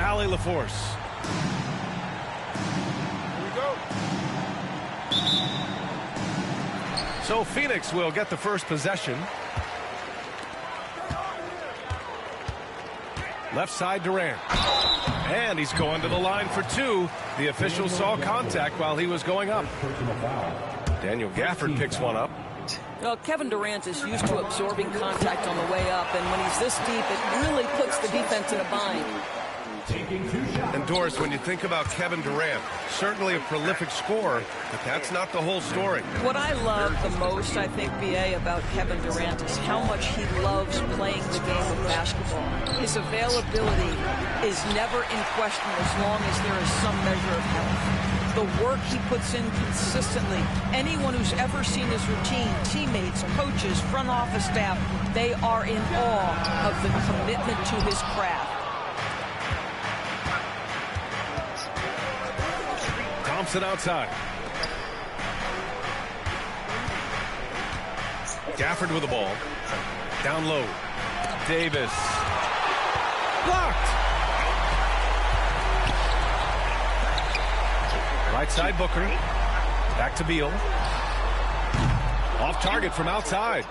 Allie LaForce. Here we go. So Phoenix will get the first possession. Left side Durant. And he's going to the line for two. The official saw contact while he was going up. Daniel Gafford picks one up. Well, Kevin Durant is used to absorbing contact on the way up, and when he's this deep, it really puts the defense in a bind. And Doris, when you think about Kevin Durant, certainly a prolific scorer, but that's not the whole story. What I love the most, I think, BA, about Kevin Durant is how much he loves playing the game of basketball. His availability is never in question as long as there is some measure of health. The work he puts in consistently, anyone who's ever seen his routine, teammates, coaches, front office staff, they are in awe of the commitment to his craft. Thompson outside. Gafford with the ball. Down low. Davis. Blocked. Right side Booker. Back to Beal. Off target from outside.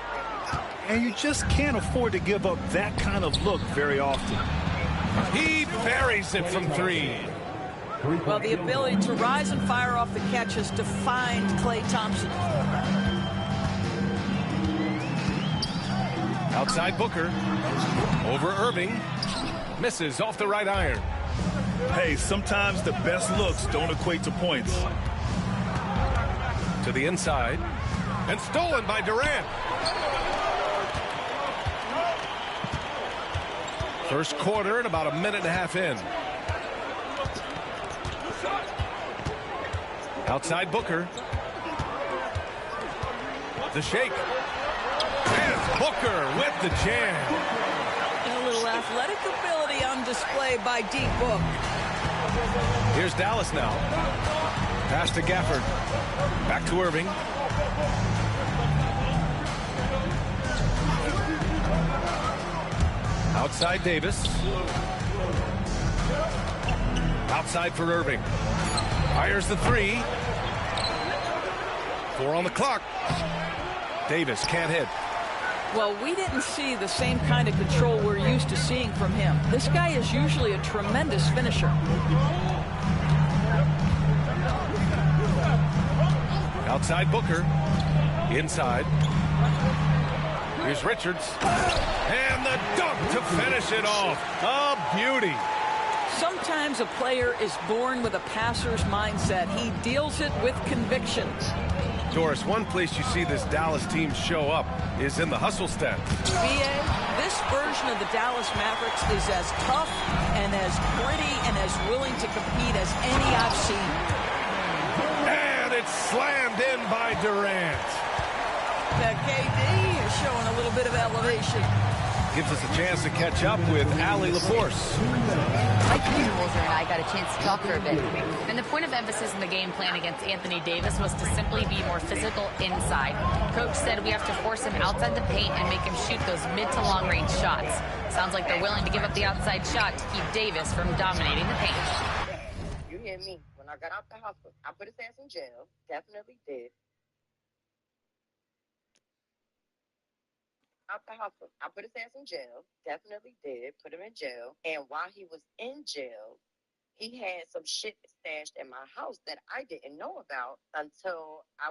And you just can't afford to give up that kind of look very often. He buries it from three. Well, the ability to rise and fire off the catch has defined Klay Thompson. Outside Booker. Over Irving. Misses off the right iron. Hey, sometimes the best looks don't equate to points. To the inside. And stolen by Durant. First quarter and about a minute and a half in. Outside Booker. The shake. And Booker with the jam. And a little athletic ability on display by D-Book. Here's Dallas now. Pass to Gafford. Back to Irving. Outside Davis. Outside for Irving. Fires the three. 4 on the clock. Davis can't hit. Well, we didn't see the same kind of control we're used to seeing from him. This guy is usually a tremendous finisher. Outside Booker. Inside. Here's Richards. And the dunk to finish it off. A beauty. Sometimes a player is born with a passer's mindset. He deals it with conviction. Doris, one place you see this Dallas team show up is in the hustle stats. BA, this version of the Dallas Mavericks is as tough and as gritty and as willing to compete as any I've seen. And it's slammed in by Durant. That KD is showing a little bit of elevation. Gives us a chance to catch up with Allie LaForce. Mike Budenholzer and I got a chance to talk for a bit. And the point of emphasis in the game plan against Anthony Davis was to simply be more physical inside. Coach said we have to force him outside the paint and make him shoot those mid to long range shots. Sounds like they're willing to give up the outside shot to keep Davis from dominating the paint. You hear me? When I got out the hospital, I put his ass in jail. Definitely did. Out the hospital. I put his ass in jail. Definitely did. Put him in jail. And while he was in jail, he had some shit stashed in my house that I didn't know about until I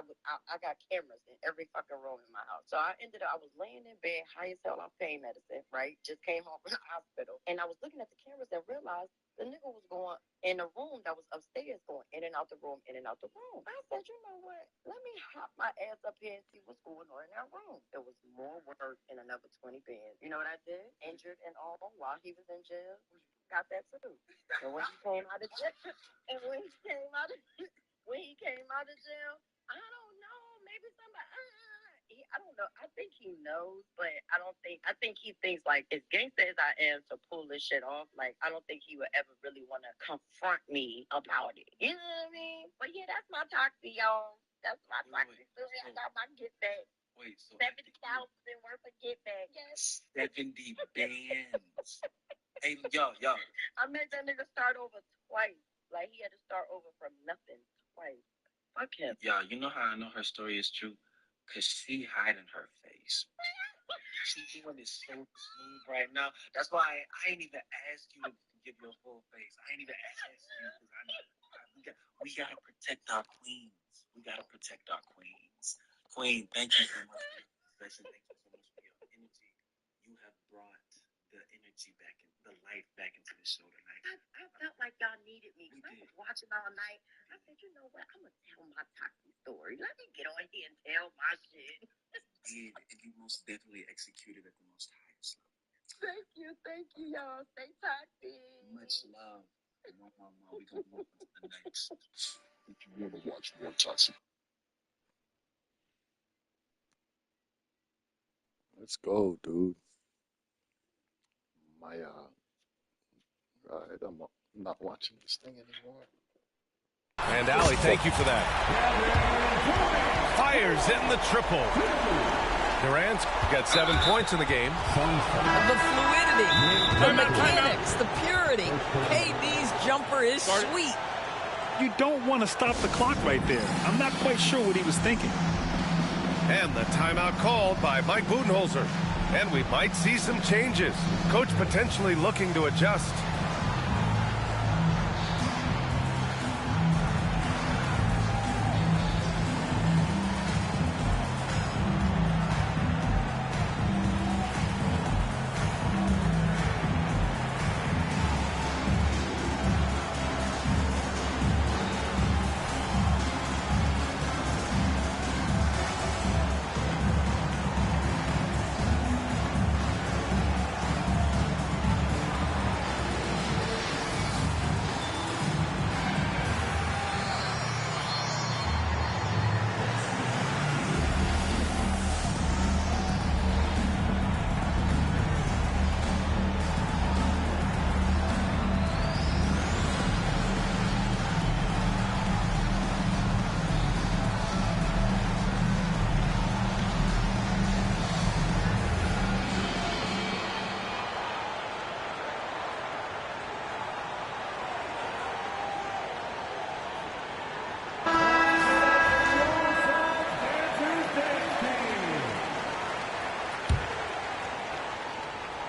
got cameras in every fucking room in my house. So I was laying in bed, high as hell on pain medicine, right? Just came home from the hospital. And I was looking at the cameras and realized the nigga was going in a room that was upstairs, going in and out the room, in and out the room. I said, you know what? Let me hop my ass up here and see what's going on in that room. There was more work in another 20 beds. You know what I did? Injured and all while he was in jail. Got that too. And when he came out of jail, when he came out of jail, I don't know. Maybe somebody. I don't know. I think he knows, but I think he thinks, like, as gangster as I am to pull this shit off, like, I don't think he would ever really want to confront me about it. You know what I mean? But yeah, that's my toxic, y'all. That's my toxic. I got my get back. Wait, so 70,000 worth of get back. Yes. 70 bands. Hey, yo. I made that nigga start over twice. Like, he had to start over from nothing twice. Fuck him. Yo, you know how I know her story is true? Because she hiding her face. She doing this so smooth right now. That's why I ain't even asked you to give your full face. I ain't even asked you because we gotta protect our queens. We gotta protect our queens. Queen, thank you so much for your possession. Thank you so much for your energy. You have brought the energy back in, the life back into the show tonight. I felt like y'all needed me. I was watching all night. I said, you know what? I'm going to tell my toxic story. Let me get on here and tell my shit. And you most definitely executed at the most highest Thank level. you, y'all. Stay toxic. Much love. We're going to move on to the next. If you want to watch more toxic. Let's go, dude. Right, I'm not watching this thing anymore. And Allie, thank you for that. Fires in the triple. Durant's got 7 points in the game. The fluidity, the mechanics, the purity. KD's jumper is sweet. You don't want to stop the clock right there. I'm not quite sure what he was thinking. And the timeout called by Mike Budenholzer. And we might see some changes. Coach potentially looking to adjust.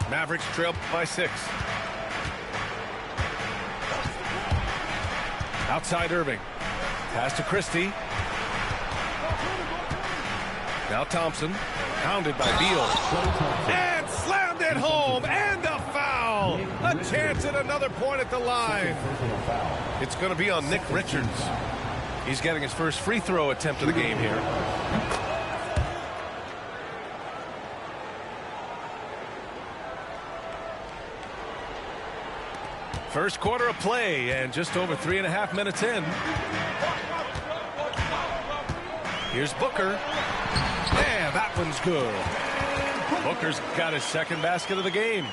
Mavericks trail by 6. Outside Irving. Pass to Christie. Now Thompson. Pounded by Beal. And slammed it home. And a foul. A chance at another point at the line. It's going to be on Nick Richards. He's getting his first free throw attempt of the game here. First quarter of play and just over 3.5 minutes in. Here's Booker. And that one's good. Booker's got his second basket of the game.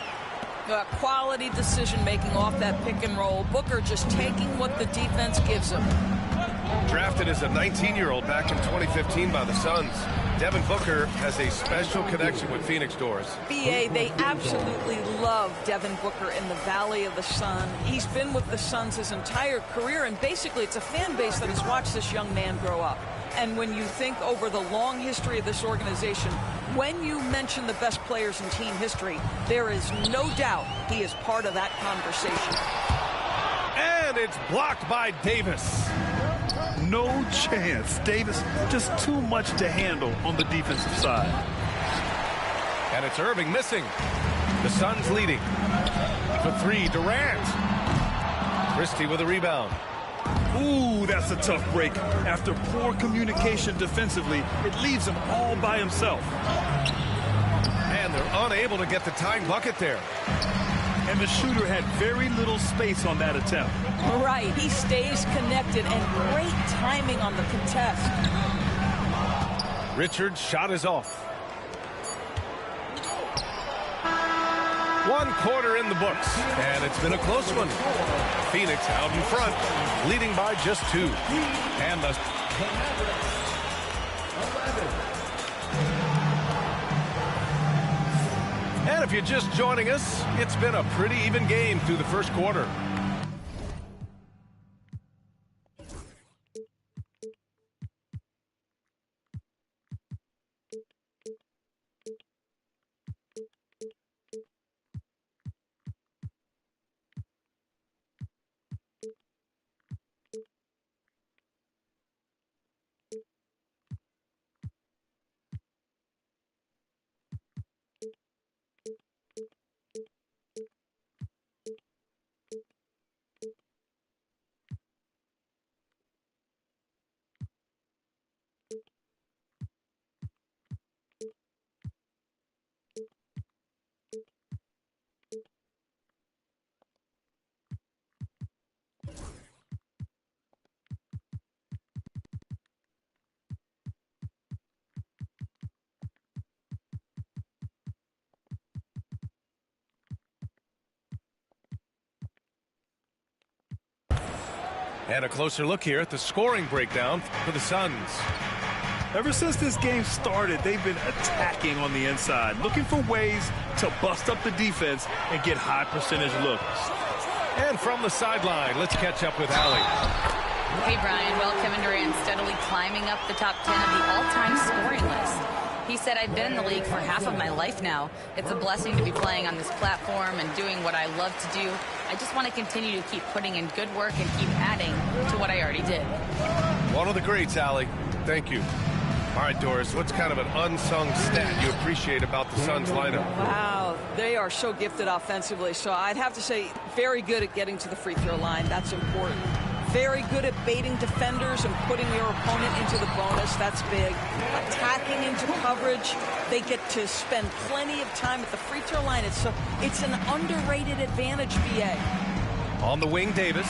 Quality decision making off that pick and roll. Booker just taking what the defense gives him. Drafted as a 19-year-old back in 2015 by the Suns, Devin Booker has a special connection with Phoenix Doors. BA, they absolutely love Devin Booker in the Valley of the Sun. He's been with the Suns his entire career, and basically it's a fan base that has watched this young man grow up. And when you think over the long history of this organization, when you mention the best players in team history, there is no doubt he is part of that conversation. And it's blocked by Davis. No chance. Davis, just too much to handle on the defensive side. And it's Irving missing. The Suns leading. For 3, Durant. Christie with a rebound. Ooh, that's a tough break. After poor communication defensively, it leaves him all by himself. And they're unable to get the tying bucket there. And the shooter had very little space on that attempt. Right, he stays connected, and great timing on the contest. Richard's shot is off. 1 quarter in the books, and it's been a close one. Phoenix out in front, leading by just 2. And the And if you're just joining us, it's been a pretty even game through the first quarter. And a closer look here at the scoring breakdown for the Suns. Ever since this game started, they've been attacking on the inside, looking for ways to bust up the defense and get high percentage looks. And from the sideline, let's catch up with Allie. Hey, Brian. Well, Kevin Durant steadily climbing up the top 10 of the all-time scoring list. He said, I've been in the league for half of my life now. It's a blessing to be playing on this platform and doing what I love to do. I just want to continue to keep putting in good work and keep adding to what I already did. One of the greats, Allie. Thank you. All right, Doris, what's kind of an unsung stat you appreciate about the Suns lineup? Wow, they are so gifted offensively. So I'd have to say very good at getting to the free throw line. That's important. Very good at baiting defenders and putting your opponent into the bonus. That's big. Attacking into coverage. They get to spend plenty of time at the free throw line. It's an underrated advantage, BA. On the wing, Davis.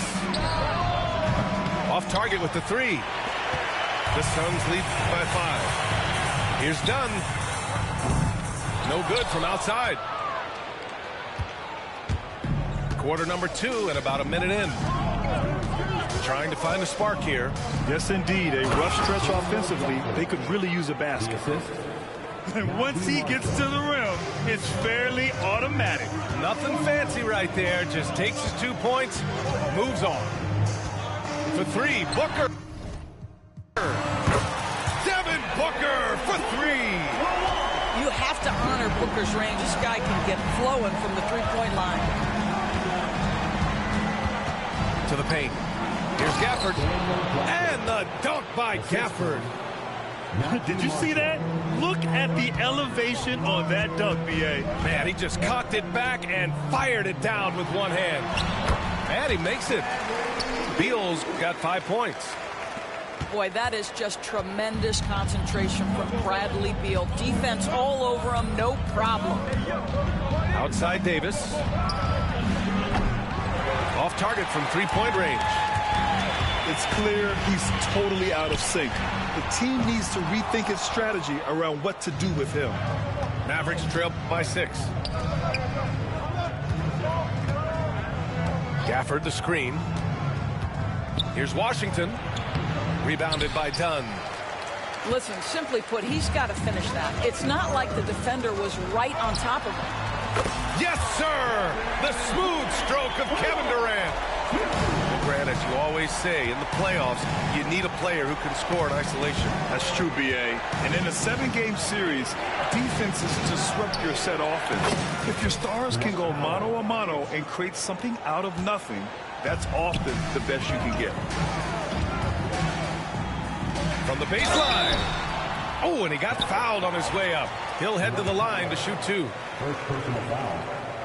Off target with the three. The Suns lead by 5. Here's Dunn. No good from outside. Quarter number 2 and about a minute in. Trying to find a spark here. Yes, indeed. A rough stretch offensively. They could really use a basket. And once he gets to the rim, it's fairly automatic. Nothing fancy right there. Just takes his 2 points, moves on. For 3, Booker. Devin Booker for 3. You have to honor Booker's range. This guy can get flowing from the three-point line. To the paint. Here's Gafford. And the dunk by Gafford. Did you see that? Look at the elevation on that dunk, B.A. Man, he just cocked it back and fired it down with one hand. And he makes it. Beal's got 5 points. Boy, that is just tremendous concentration from Bradley Beal. Defense all over him, no problem. Outside Davis. Off target from three-point range. It's clear he's totally out of sync. The team needs to rethink its strategy around what to do with him. Mavericks trail by 6. Gafford the screen. Here's Washington. Rebounded by Dunn. Listen, simply put, he's got to finish that. It's not like the defender was right on top of him. Yes, sir! The smooth stroke of Kevin Durant. Well, Grant, as you always say, in the playoffs, you need a player who can score in isolation. That's true, B.A. And in a 7-game series, defense is to disrupt your set offense. If your stars can go mano-a-mano and create something out of nothing, that's often the best you can get. From the baseline. Oh, and he got fouled on his way up. He'll head to the line to shoot 2.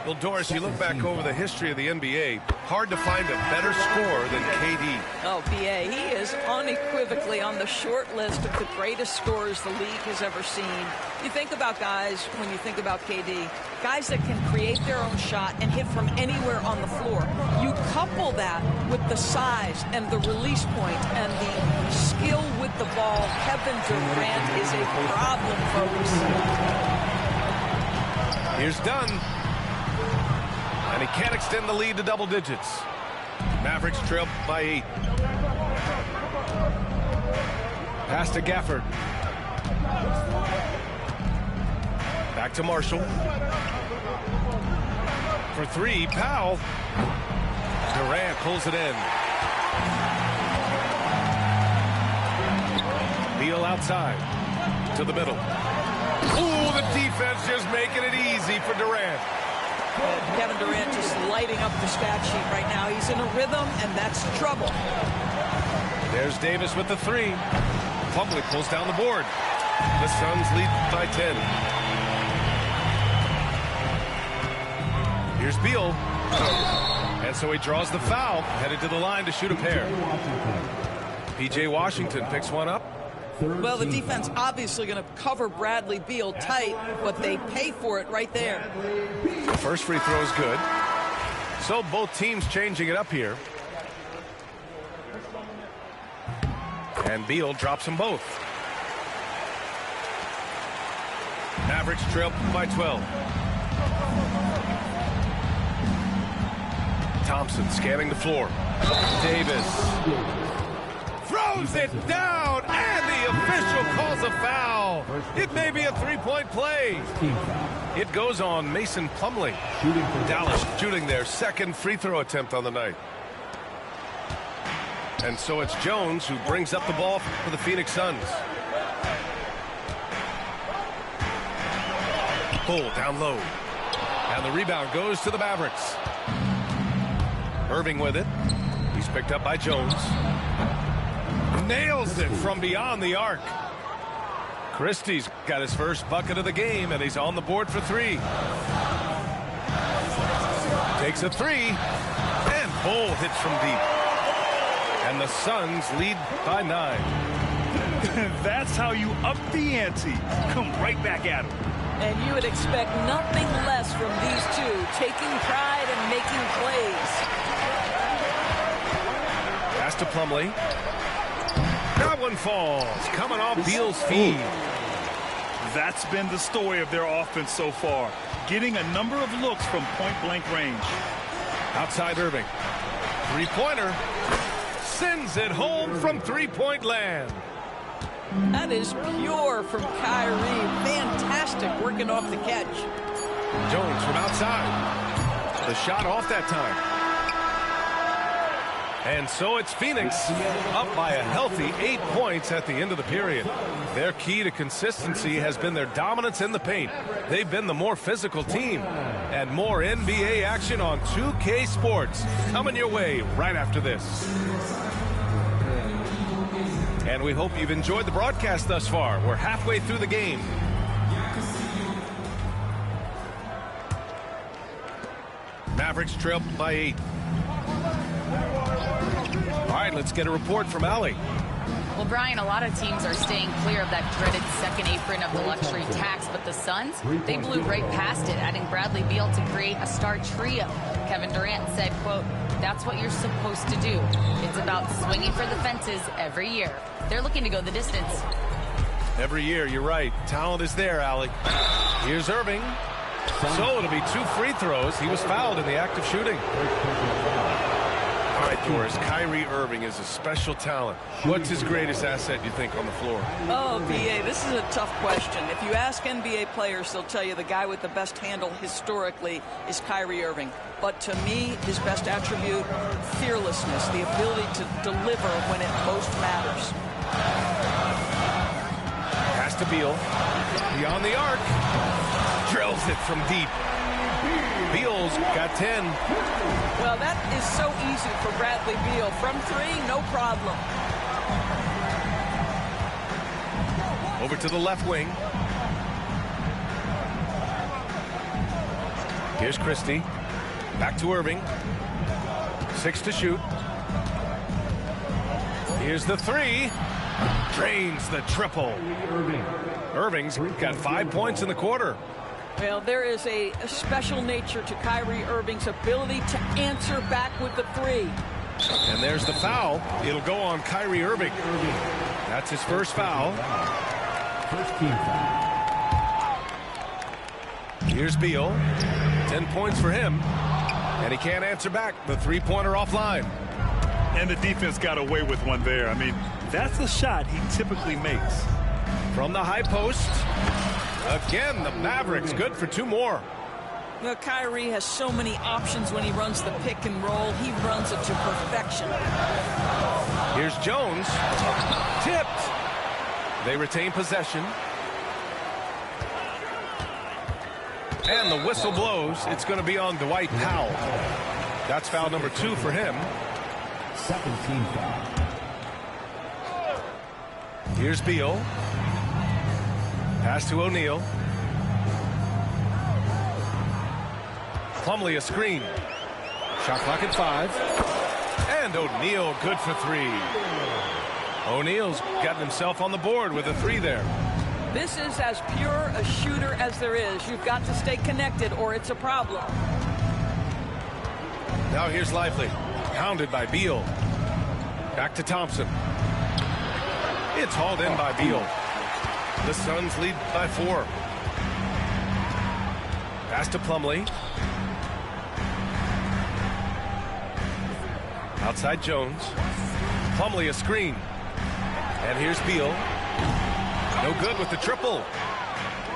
Well, Doris, you look back over the history of the NBA, hard to find a better scorer than KD. Oh, BA, he is unequivocally on the short list of the greatest scorers the league has ever seen. You think about guys, when you think about KD, guys that can create their own shot and hit from anywhere on the floor. You couple that with the size and the release point and the skill with the ball. Kevin Durant is a problem, folks. Here's Dunn. And he can't extend the lead to double digits. Mavericks trail by 8. Pass to Gafford. Back to Marshall. for three. Powell. Durant pulls it in. Beal outside to the middle. Ooh, the defense just making it easy for Durant. Kevin Durant just lighting up the stat sheet right now. He's in a rhythm, and that's trouble. There's Davis with the three. Plumlee pulls down the board. The Suns lead by 10. Here's Beal. And so he draws the foul, headed to the line to shoot a pair. P.J. Washington picks one up. Well, the defense obviously going to cover Bradley Beal tight, but they pay for it right there. The first free throw is good. So both teams changing it up here. And Beal drops them both. Mavericks trail by 12. Thompson scanning the floor. Davis throws it down, and the official calls a foul. It may be a three-point play. It goes on Mason Plumlee. Dallas shooting their second free throw attempt on the night. And so it's Jones who brings up the ball for the Phoenix Suns. Pull down low. And the rebound goes to the Mavericks. Irving with it. He's picked up by Jones. Nails it from beyond the arc. Christie's got his first bucket of the game, and he's on the board for three. Takes a three, and Bull hits from deep. And the Suns lead by 9. That's how you up the ante. Come right back at him. And you would expect nothing less from these two, taking pride and making plays. Pass to Plumlee. That one falls, coming off Beal's feet. That's been the story of their offense so far, getting a number of looks from point-blank range. Outside Irving. Three-pointer. Sends it home from three-point land. That is pure from Kyrie. Fantastic working off the catch. Jones from outside. The shot off that time. And so it's Phoenix up by a healthy 8 points at the end of the period. Their key to consistency has been their dominance in the paint. They've been the more physical team. And more NBA action on 2K Sports coming your way right after this. And we hope you've enjoyed the broadcast thus far. We're halfway through the game. Mavericks trail by 8. All right, let's get a report from Allie. Well, Brian, a lot of teams are staying clear of that dreaded second apron of the luxury tax, but the Suns, they blew right past it, adding Bradley Beal to create a star trio. Kevin Durant said, quote, "That's what you're supposed to do. It's about swinging for the fences every year." They're looking to go the distance. Every year, you're right. Talent is there, Allie. Here's Irving. So it'll be 2 free throws. He was fouled in the act of shooting. All right, Doris, Kyrie Irving is a special talent. What's his greatest asset, you think, on the floor? Oh, B.A., this is a tough question. If you ask NBA players, they'll tell you the guy with the best handle historically is Kyrie Irving. But to me, his best attribute, fearlessness, the ability to deliver when it most matters. Pass to Beal. Beyond the arc. Drills it from deep. Beal's got 10. Well, that is so easy for Bradley Beal. From 3, no problem. Over to the left wing. Here's Christie. Back to Irving. 6 to shoot. Here's the 3. Drains the triple. Irving's got 5 points in the quarter. Well, there is a special nature to Kyrie Irving's ability to answer back with the 3. And there's the foul. It'll go on Kyrie Irving. That's his first foul. First team foul. Here's Beal. 10 points for him. And he can't answer back. The three-pointer offline. And the defense got away with one there. I mean, that's a shot he typically makes. From the high post. Again, the Mavericks good for 2 more. Well, Kyrie has so many options when he runs the pick and roll. He runs it to perfection. Here's Jones. Tipped. They retain possession. And the whistle blows. It's going to be on Dwight Powell. That's foul number 2 for him. Second team foul. Here's Beal. Pass to O'Neal. Plumlee a screen. Shot clock at 5. And O'Neal good for 3. O'Neal's gotten himself on the board with a 3 there. This is as pure a shooter as there is. You've got to stay connected or it's a problem. Now here's Lively. Pounded by Beal. Back to Thompson. It's hauled in by Beal. The Suns lead by 4. Pass to Plumlee. Outside Jones. Plumlee a screen. And here's Beal. No good with the triple.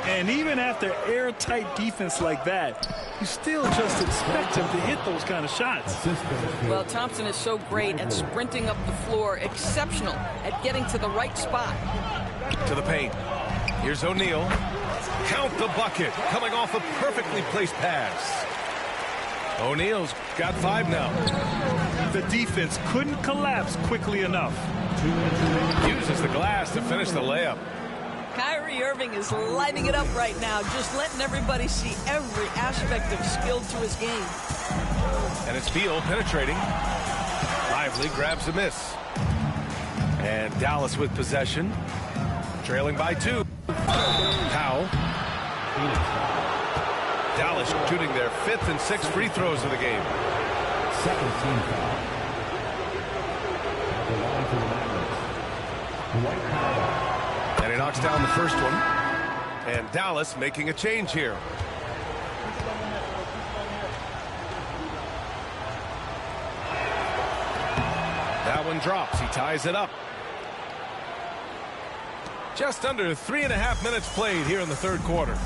And even after airtight defense like that, you still just expect him to hit those kind of shots. Well, Thompson is so great at sprinting up the floor, exceptional at getting to the right spot. To the paint. Here's O'Neal. Count the bucket. Coming off a perfectly placed pass. O'Neal's got 5 now. The defense couldn't collapse quickly enough. Uses the glass to finish the layup. Kyrie Irving is lighting it up right now, just letting everybody see every aspect of skill to his game. And it's Beal penetrating. Lively grabs a miss. And Dallas with possession. Trailing by 2. Powell. Dallas shooting their 5th and 6th free throws of the game. Second team foul. The line to the Mavericks. Dwight Powell. And he knocks down the first one. And Dallas making a change here. That one drops. He ties it up. Just under 3.5 minutes played here in the 3rd quarter.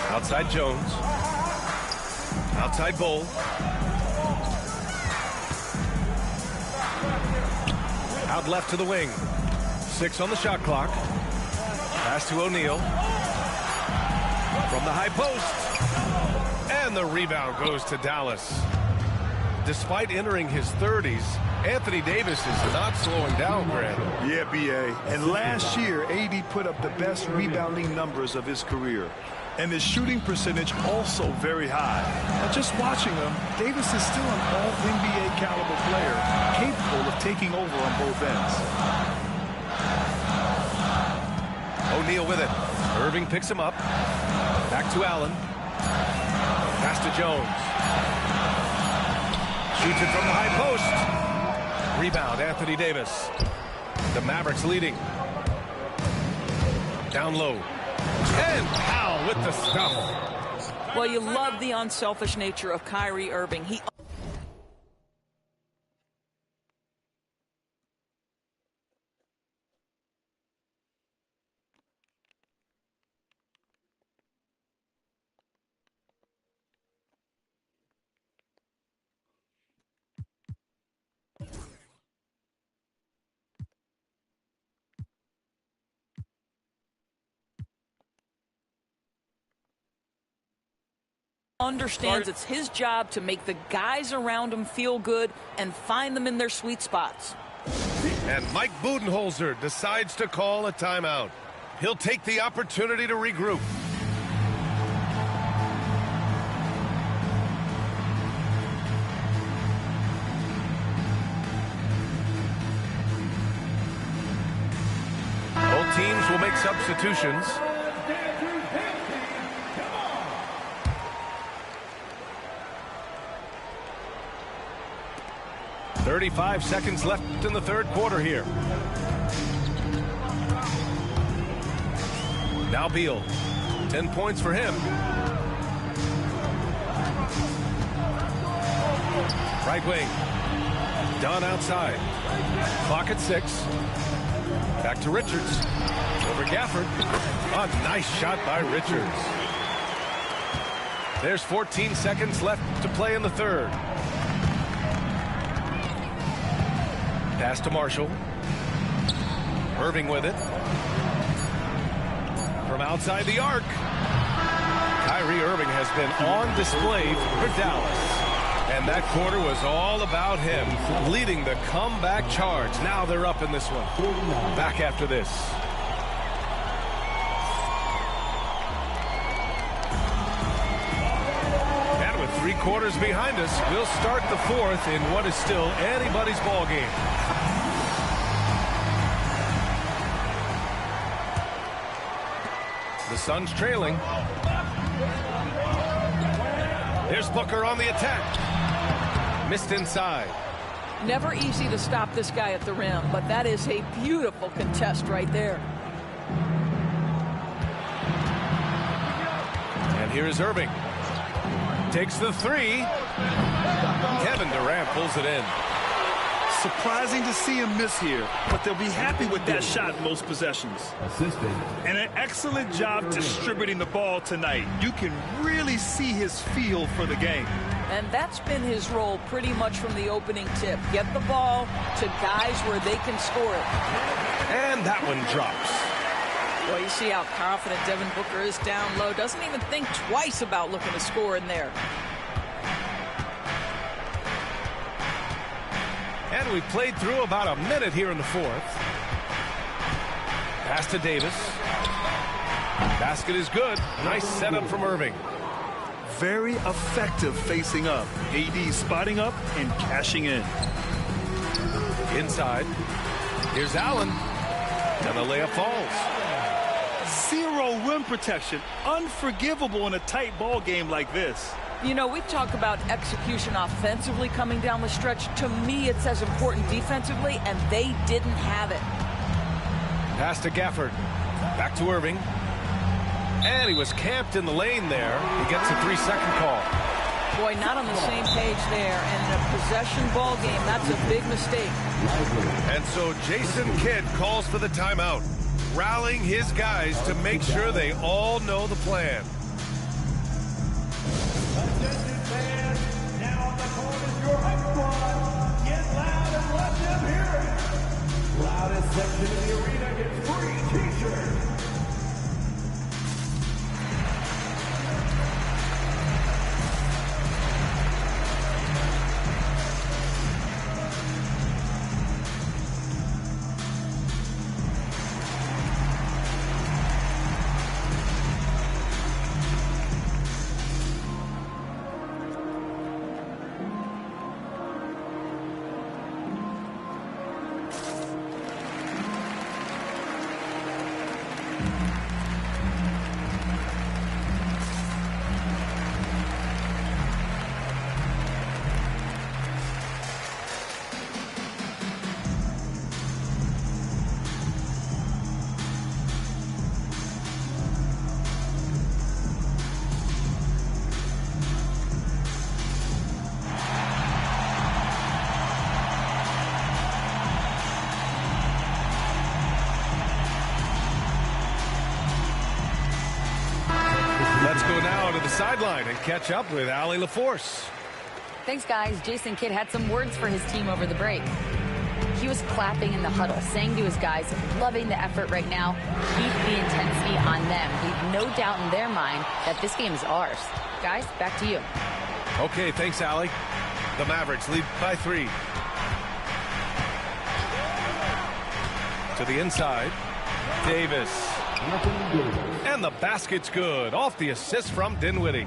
Outside Jones. Outside Bull. Out left to the wing. 6 on the shot clock. Pass to O'Neal. From the high post. And the rebound goes to Dallas. Despite entering his 30s, Anthony Davis is not slowing down, Grant. Yeah, B.A. And last year, AD put up the best rebounding numbers of his career. And his shooting percentage also very high. Now, just watching him, Davis is still an all-NBA caliber player, capable of taking over on both ends. O'Neal with it. Irving picks him up. Back to Allen. Pass to Jones. Shoots it from the high post. Rebound, Anthony Davis. The Mavericks leading. Down low. And Powell with the stuff. Well, you love the unselfish nature of Kyrie Irving. He understands it's his job to make the guys around him feel good and find them in their sweet spots. And Mike Budenholzer decides to call a timeout. He'll take the opportunity to regroup. Both teams will make substitutions. 35 seconds left in the 3rd quarter here. Now Beal. 10 points for him. Right wing. Dunn outside. Clock at 6. Back to Richards. Over Gafford. A nice shot by Richards. There's 14 seconds left to play in the third. Pass to Marshall. Irving with it. From outside the arc. Kyrie Irving has been on display for Dallas. And that quarter was all about him, leading the comeback charge. Now they're up in this one. Back after this. And with 3 quarters behind us, we'll start the fourth in what is still anybody's ball game. The Suns trailing. There's Booker on the attack. Missed inside. Never easy to stop this guy at the rim, but that is a beautiful contest right there. And here is Irving. Takes the 3. Kevin Durant pulls it in. Surprising to see him miss here, but they'll be happy with that shot most possessions. Assisted. And an excellent job distributing the ball tonight. You can really see his feel for the game. And that's been his role pretty much from the opening tip. Get the ball to guys where they can score it. And that one drops. Well, you see how confident Devin Booker is down low. Doesn't even think twice about looking to score in there. And we played through about a minute here in the fourth. Pass to Davis. Basket is good. Nice setup from Irving. Very effective facing up. AD spotting up and cashing in. Inside. Here's Allen. And the layup falls. 0 rim protection. Unforgivable in a tight ball game like this. You know, we talk about execution offensively coming down the stretch. To me, it's as important defensively, and they didn't have it. Pass to Gafford. Back to Irving. And he was camped in the lane there. He gets a 3-second call. Boy, not on the same page there. And in a possession ball game, that's a big mistake. And so Jason Kidd calls for the timeout, rallying his guys to make sure they all know the plan. Attention fans, now on the court is your home squad. Get loud and let them hear it. Loudest section in the arena gets free t-shirts. Sideline and catch up with Allie LaForce. Thanks, guys. Jason Kidd had some words for his team over the break. He was clapping in the huddle, saying to his guys, loving the effort right now, keep the intensity on them. Leave no doubt in their mind that this game is ours. Guys, back to you. Okay, thanks, Allie. The Mavericks lead by 3. To the inside. Davis. And the basket's good. Off the assist from Dinwiddie.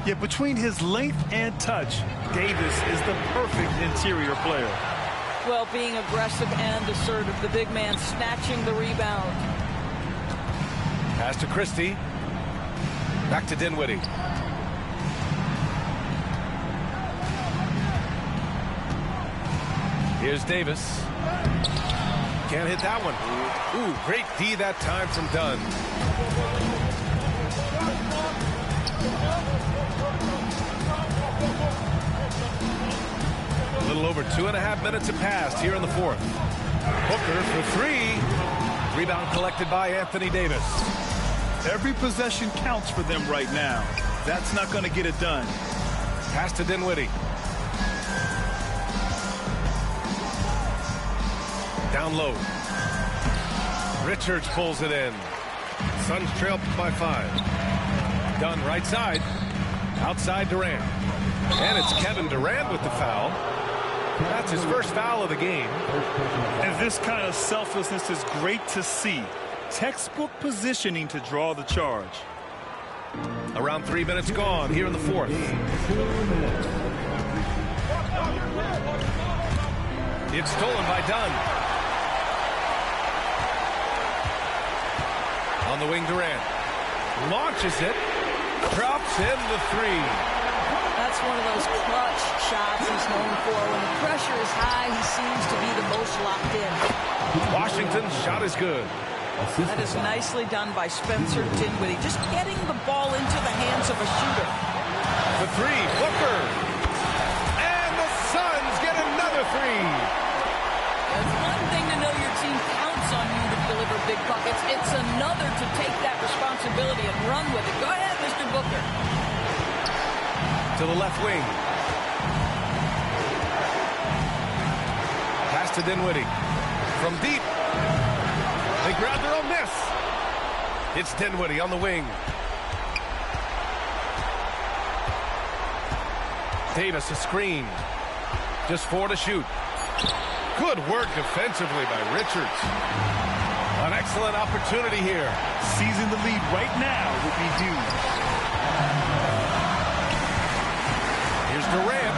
Yet between his length and touch, Davis is the perfect interior player. Well, being aggressive and assertive, the big man snatching the rebound. Pass to Christie. Back to Dinwiddie. Here's Davis. Can't hit that one. Ooh, great D that time from Dunn. A little over 2.5 minutes have passed here in the fourth. Booker for three. Rebound collected by Anthony Davis. Every possession counts for them right now. That's not going to get it done. Pass to Dinwiddie. Down low. Richards pulls it in. Suns trail by 5. Dunn right side. Outside Durant. And it's Kevin Durant with the foul. That's his first foul of the game. And this kind of selflessness is great to see. Textbook positioning to draw the charge. Around 3 minutes gone here in the fourth. It's stolen by Dunn. On the wing, Durant launches it, drops in the three. That's one of those clutch shots he's known for. When the pressure is high, he seems to be the most locked in. Washington's shot is good. That is nicely done by Spencer Dinwiddie, just getting the ball into the hands of a shooter. The three, Booker. And the Suns get another three. It's one thing to know your team counts on you to deliver big buckets. It's another to take that responsibility and run with it. Go ahead, Mr. Booker. To the left wing. Pass to Dinwiddie. From deep. They grab their own miss. It's Dinwiddie on the wing. Davis a screen. Just 4 to shoot. Good work defensively by Richards. An excellent opportunity here. Seizing the lead right now would be huge. Here's Durant.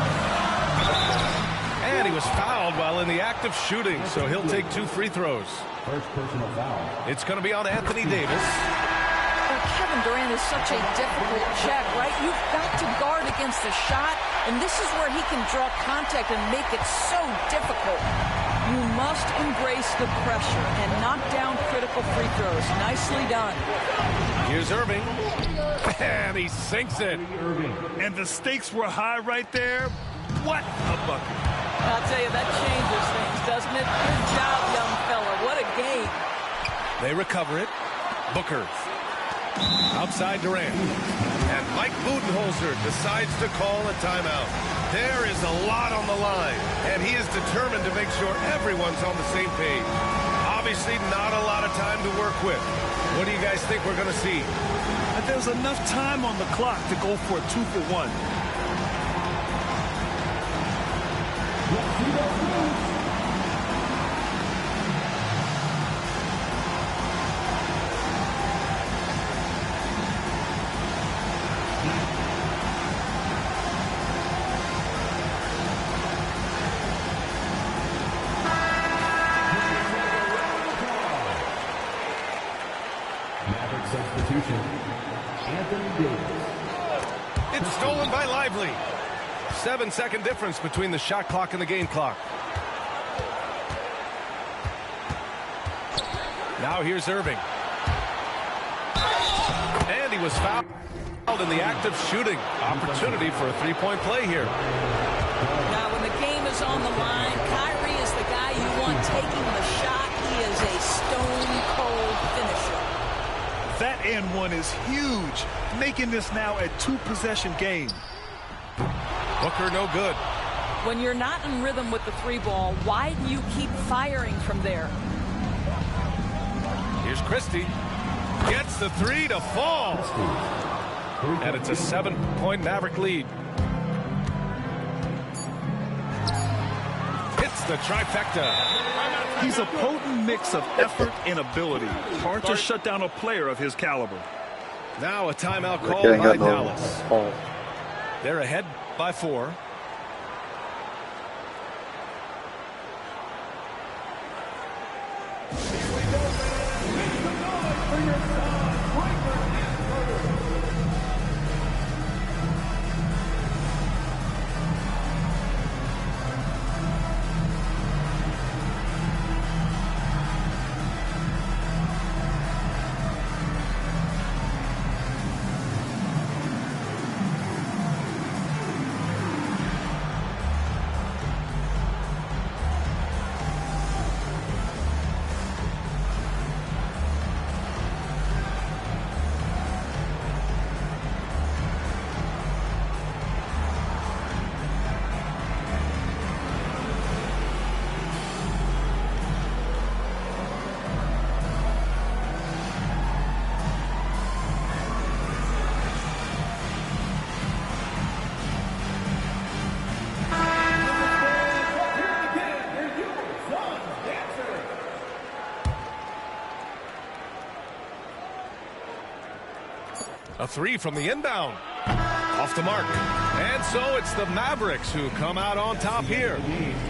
And he was fouled while in the act of shooting, so he'll take 2 free throws. First personal foul. It's going to be on Anthony Davis. Kevin Durant is such a difficult check, right? You've got to guard against the shot, and this is where he can draw contact and make it so difficult. You must embrace the pressure and knock down critical free throws. Nicely done. Here's Irving. And he sinks it. And the stakes were high right there. What a bucket. I'll tell you, that changes things, doesn't it? Good job, young fella. What a game. They recover it. Booker. Outside Durant. And Mike Budenholzer decides to call a timeout. There is a lot on the line, and he is determined to make sure everyone's on the same page. Obviously, not a lot of time to work with. What do you guys think we're going to see? And there's enough time on the clock to go for a 2-for-1. Maverick substitution. Anthony Davis. It's stolen by Lively. 7-second difference between the shot clock and the game clock. Now here's Irving. And he was fouled in the act of shooting. Opportunity for a three-point play here. Now, when the game is on the line, Kyrie is the guy you want taking the shot. He is a stone-cold finisher. That and one is huge, making this now a 2-possession game. Booker no good. When you're not in rhythm with the 3-ball, why do you keep firing from there? Here's Christie. Gets the 3 to fall. And it's a 7-point Maverick lead. It's the trifecta. He's a potent mix of effort and ability. Hard to shut down a player of his caliber. Now a timeout called by Dallas. They're ahead by 4. three from the inbound. Off the mark. And so it's the Mavericks who come out on top here.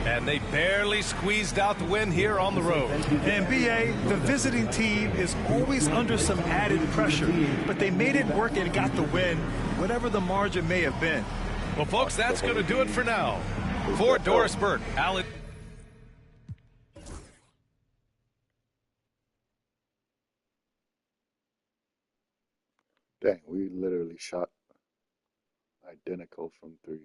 And they barely squeezed out the win here on the road. And BA, the visiting team is always under some added pressure. But they made it work and got the win, whatever the margin may have been. Well, folks, that's going to do it for now. For Doris Burke, Alan. Dang, we literally shot identical from 3.